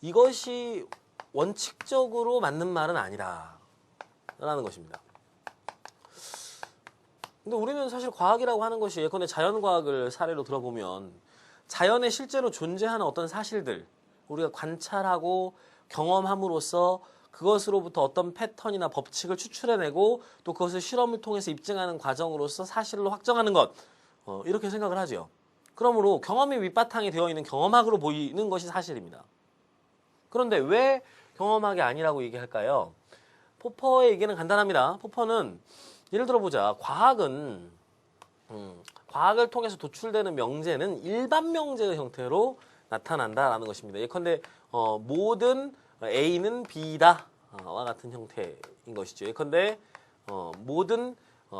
이것이 원칙적으로 맞는 말은 아니라 라는 것입니다. 근데 우리는 사실 과학이라고 하는 것이 예컨대 자연과학을 사례로 들어보면 자연에 실제로 존재하는 어떤 사실들 우리가 관찰하고 경험함으로써 그것으로부터 어떤 패턴이나 법칙을 추출해내고 또 그것을 실험을 통해서 입증하는 과정으로서 사실로 확정하는 것 이렇게 생각을 하죠. 그러므로 경험이 밑바탕이 되어 있는 경험학으로 보이는 것이 사실입니다. 그런데 왜 경험학이 아니라고 얘기할까요? 포퍼의 얘기는 간단합니다. 포퍼는 예를 들어보자. 과학은 과학을 통해서 도출되는 명제는 일반 명제의 형태로 나타난다라는 것입니다. 예컨대 모든 A는 B다 와 같은 형태인 것이죠. 예컨대 모든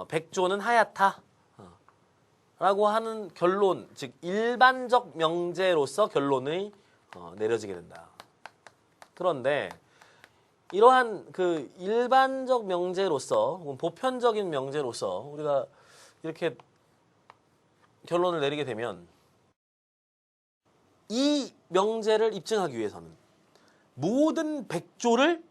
백조는 하얗다 라고 하는 결론, 즉 일반적 명제로서 결론이 내려지게 된다. 그런데 이러한 그 일반적 명제로서 보편적인 명제로서 우리가 이렇게 결론을 내리게 되면 이 명제를 입증하기 위해서는 모든 백조를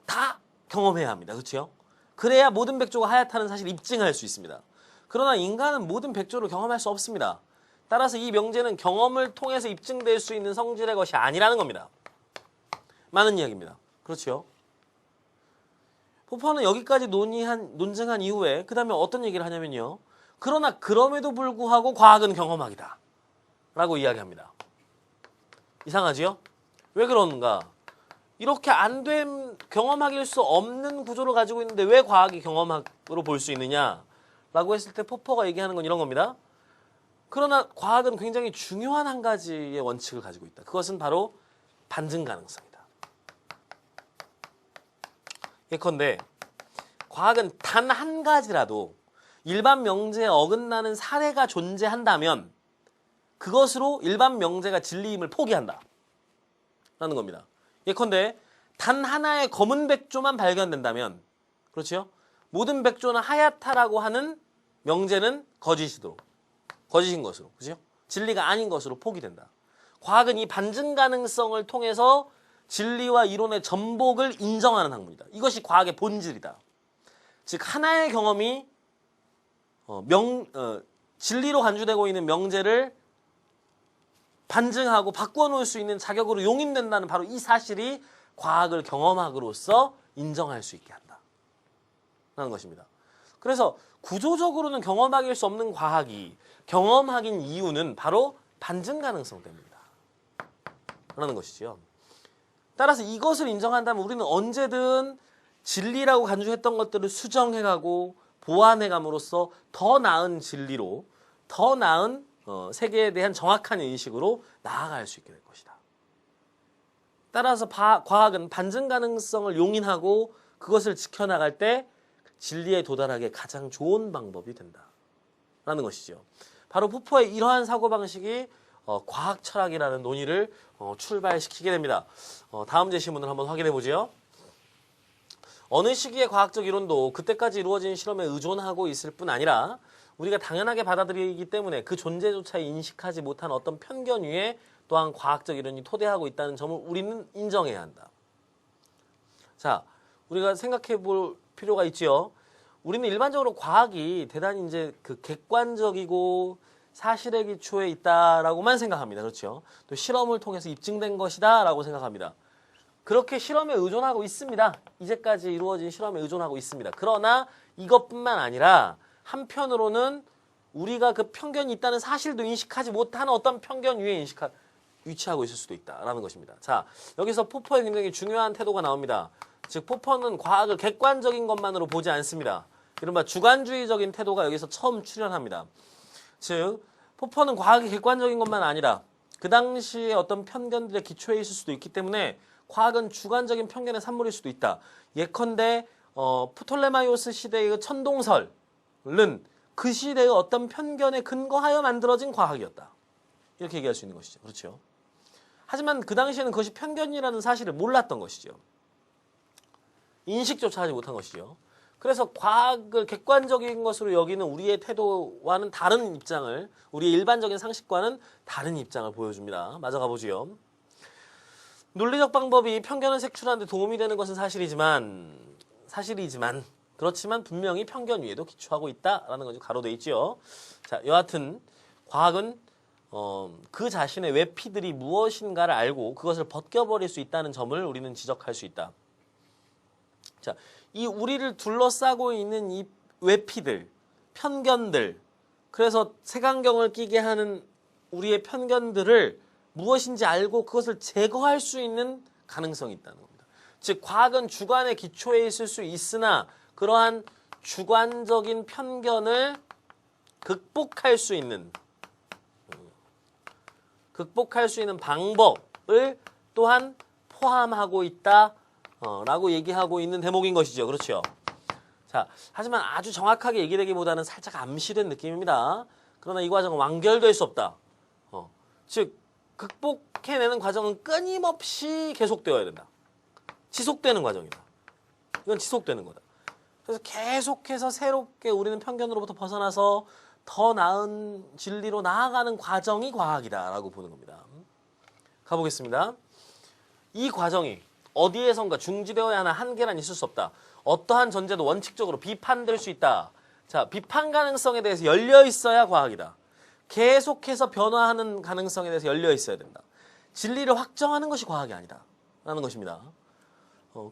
다 경험해야 합니다. 그렇죠? 그래야 모든 백조가 하얗다는 사실을 입증할 수 있습니다. 그러나 인간은 모든 백조를 경험할 수 없습니다. 따라서 이 명제는 경험을 통해서 입증될 수 있는 성질의 것이 아니라는 겁니다. 많은 이야기입니다. 그렇죠? 포퍼는 여기까지 논증한 이후에 그 다음에 어떤 얘기를 하냐면요. 그러나 그럼에도 불구하고 과학은 경험학이다 라고 이야기합니다. 이상하지요? 왜 그런가? 이렇게 안 된 경험학일 수 없는 구조를 가지고 있는데 왜 과학이 경험학으로 볼 수 있느냐 라고 했을 때 포퍼가 얘기하는 건 이런 겁니다. 그러나 과학은 굉장히 중요한 한 가지의 원칙을 가지고 있다. 그것은 바로 반증 가능성이다. 예컨대 과학은 단 한 가지라도 일반 명제에 어긋나는 사례가 존재한다면 그것으로 일반 명제가 진리임을 포기한다 라는 겁니다. 예컨대 단 하나의 검은 백조만 발견된다면 그렇죠? 모든 백조는 하얗다라고 하는 명제는 거짓인 것으로 그렇죠? 진리가 아닌 것으로 포기된다. 과학은 이 반증 가능성을 통해서 진리와 이론의 전복을 인정하는 학문이다. 이것이 과학의 본질이다. 즉 하나의 경험이 진리로 간주되고 있는 명제를 반증하고 바꾸어 놓을 수 있는 자격으로 용인된다는 바로 이 사실이 과학을 경험학으로서 인정할 수 있게 한다 라는 것입니다. 그래서 구조적으로는 경험학일 수 없는 과학이 경험학인 이유는 바로 반증 가능성 때문이다 라는 것이지요. 따라서 이것을 인정한다면 우리는 언제든 진리라고 간주했던 것들을 수정해가고 보완해감으로써 더 나은 진리로 더 나은 세계에 대한 정확한 인식으로 나아갈 수 있게 될 것이다. 따라서 과학은 반증 가능성을 용인하고 그것을 지켜나갈 때 진리에 도달하기에 가장 좋은 방법이 된다라는 것이죠. 바로 포퍼의 이러한 사고방식이 과학 철학이라는 논의를 출발시키게 됩니다. 다음 제시문을 한번 확인해 보죠. 어느 시기의 과학적 이론도 그때까지 이루어진 실험에 의존하고 있을 뿐 아니라 우리가 당연하게 받아들이기 때문에 그 존재조차 인식하지 못한 어떤 편견 위에 또한 과학적 이론이 토대하고 있다는 점을 우리는 인정해야 한다. 자, 우리가 생각해 볼 필요가 있지요. 우리는 일반적으로 과학이 대단히 이제 그 객관적이고 사실의 기초에 있다라고만 생각합니다. 그렇죠? 또 실험을 통해서 입증된 것이다라고 생각합니다. 그렇게 실험에 의존하고 있습니다. 이제까지 이루어진 실험에 의존하고 있습니다. 그러나 이것뿐만 아니라 한편으로는 우리가 그 편견이 있다는 사실도 인식하지 못하는 어떤 편견 위에 위치하고 있을 수도 있다라는 것입니다. 자, 여기서 포퍼의 굉장히 중요한 태도가 나옵니다. 즉 포퍼는 과학을 객관적인 것만으로 보지 않습니다. 이른바 주관주의적인 태도가 여기서 처음 출현합니다. 즉 포퍼는 과학이 객관적인 것만 아니라 그 당시에 어떤 편견들의 기초에 있을 수도 있기 때문에 과학은 주관적인 편견의 산물일 수도 있다. 예컨대 프톨레마이오스 시대의 천동설은 그 시대의 어떤 편견에 근거하여 만들어진 과학이었다. 이렇게 얘기할 수 있는 것이죠. 그렇죠? 하지만 그 당시에는 그것이 편견이라는 사실을 몰랐던 것이죠. 인식조차 하지 못한 것이죠. 그래서 과학을 객관적인 것으로 여기는 우리의 태도와는 다른 입장을, 우리의 일반적인 상식과는 다른 입장을 보여줍니다. 마저 가보지요. 논리적 방법이 편견을 색출하는 데 도움이 되는 것은 사실이지만 그렇지만 분명히 편견 위에도 기초하고 있다라는 것이 가로돼 있죠. 자, 여하튼 과학은 그 자신의 외피들이 무엇인가를 알고 그것을 벗겨버릴 수 있다는 점을 우리는 지적할 수 있다. 자, 이 우리를 둘러싸고 있는 이 외피들, 편견들, 그래서 색안경을 끼게 하는 우리의 편견들을 무엇인지 알고 그것을 제거할 수 있는 가능성이 있다는 겁니다. 즉, 과학은 주관의 기초에 있을 수 있으나 그러한 주관적인 편견을 극복할 수 있는 방법을 또한 포함하고 있다라고 얘기하고 있는 대목인 것이죠. 그렇죠? 자, 하지만 아주 정확하게 얘기되기보다는 살짝 암시된 느낌입니다. 그러나 이 과정은 완결될 수 없다. 즉, 극복해내는 과정은 끊임없이 계속되어야 된다. 지속되는 과정이다. 이건 지속되는 거다. 그래서 계속해서 새롭게 우리는 편견으로부터 벗어나서 더 나은 진리로 나아가는 과정이 과학이다라고 보는 겁니다. 가보겠습니다. 이 과정이 어디에선가 중지되어야 하는 한계란 있을 수 없다. 어떠한 전제도 원칙적으로 비판될 수 있다. 자, 비판 가능성에 대해서 열려 있어야 과학이다. 계속해서 변화하는 가능성에 대해서 열려 있어야 된다. 진리를 확정하는 것이 과학이 아니다. 라는 것입니다.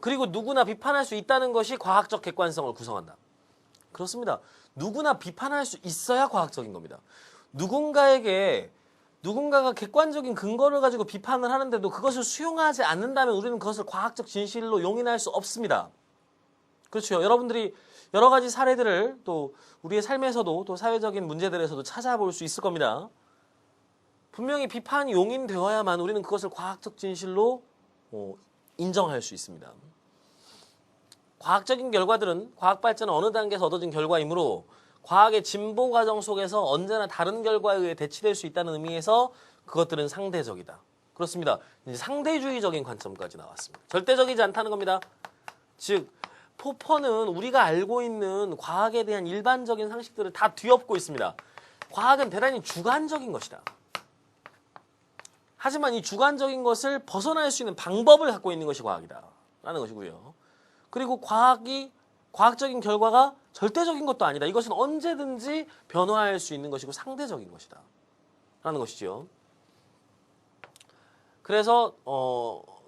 그리고 누구나 비판할 수 있다는 것이 과학적 객관성을 구성한다. 그렇습니다. 누구나 비판할 수 있어야 과학적인 겁니다. 누군가가 객관적인 근거를 가지고 비판을 하는데도 그것을 수용하지 않는다면 우리는 그것을 과학적 진실로 용인할 수 없습니다. 그렇죠. 여러분들이 여러 가지 사례들을 또 우리의 삶에서도 또 사회적인 문제들에서도 찾아볼 수 있을 겁니다. 분명히 비판이 용인되어야만 우리는 그것을 과학적 진실로 인정할 수 있습니다. 과학적인 결과들은 과학 발전은 어느 단계에서 얻어진 결과이므로 과학의 진보 과정 속에서 언제나 다른 결과에 의해 대치될 수 있다는 의미에서 그것들은 상대적이다. 그렇습니다. 이제 상대주의적인 관점까지 나왔습니다. 절대적이지 않다는 겁니다. 즉, 포퍼는 우리가 알고 있는 과학에 대한 일반적인 상식들을 다 뒤엎고 있습니다. 과학은 대단히 주관적인 것이다. 하지만 이 주관적인 것을 벗어날 수 있는 방법을 갖고 있는 것이 과학이다. 라는 것이고요. 그리고 과학적인 결과가 절대적인 것도 아니다. 이것은 언제든지 변화할 수 있는 것이고 상대적인 것이다. 라는 것이죠. 그래서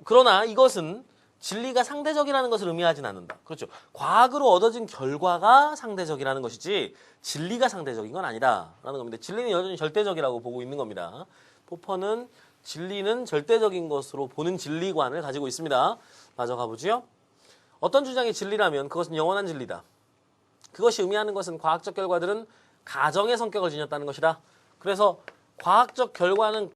그러나 이것은 진리가 상대적이라는 것을 의미하진 않는다. 그렇죠. 과학으로 얻어진 결과가 상대적이라는 것이지 진리가 상대적인 건 아니다. 라는 겁니다. 진리는 여전히 절대적이라고 보고 있는 겁니다. 포퍼는 진리는 절대적인 것으로 보는 진리관을 가지고 있습니다. 마저 가보죠. 어떤 주장이 진리라면 그것은 영원한 진리다. 그것이 의미하는 것은 과학적 결과들은 가정의 성격을 지녔다는 것이다. 그래서 과학적 결과는